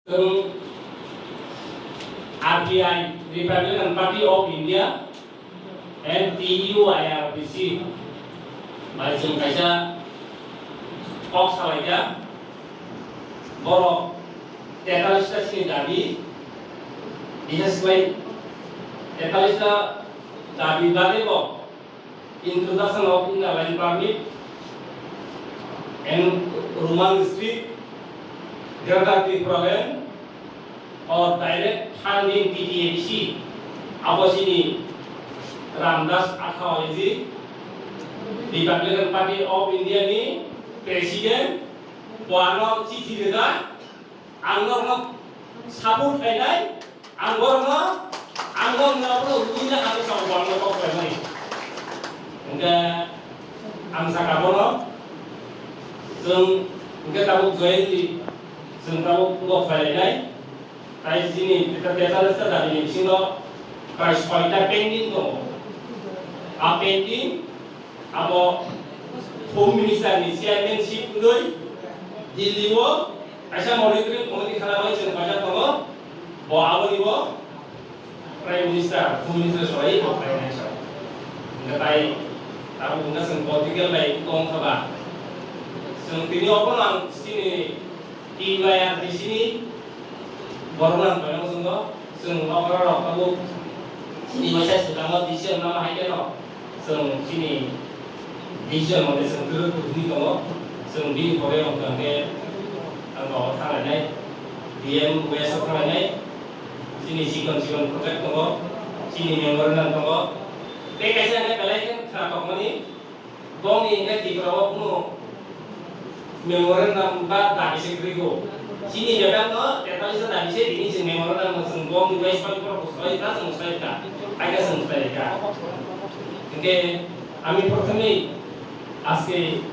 RPI, Republican Party of India, and TUIRPC, Malaysian Kaisa, Fox Halaja, Borok, Tetalista sini Dabi, Tetalista Dabi Badebo, Introduction of Inner Line Permit, and Roman Street, Geographic Program, or direct funding TTABC, Abosini, Ramdas Akhawaliji, Republican Party of India ni Presiden, Puano Cici Deda, Angor Sabut Pedai, Angor perlu punya harus sama Puano kok family. Enggak angsa kabono, enggak tahu join di, tahu kok family. Dari sini kita biasa dari sini price point pending tu, pending, apa Home Minister ni chairmanship tu, Delhi wo, asal monitoring komite khana boleh cakap macam tu, bawa ni wo, Prime Minister, Home Minister soalnya bawa Prime Minister. Enggak tahu enggak political baik tong kaba. Sentini apa nang sini IWR di sini. Borong banyak sungguh, orang kamu sini macam sedang vision nama hai keno, sini vision mana terus ni kamu, di Korea orang ke, angkau thang lain, DM West thang lain, sini sikon project kamu, sini memorial kamu, kayaknya kalian kenapa kamu ni, bong ini di Korea puno memorial nampak tak bisa krigo. Sini dia kan, Tetalista tadi sih ini sih memorial nama senggong di West Point Proposal itu selesai, agak selesai. Oke, kami pertama aske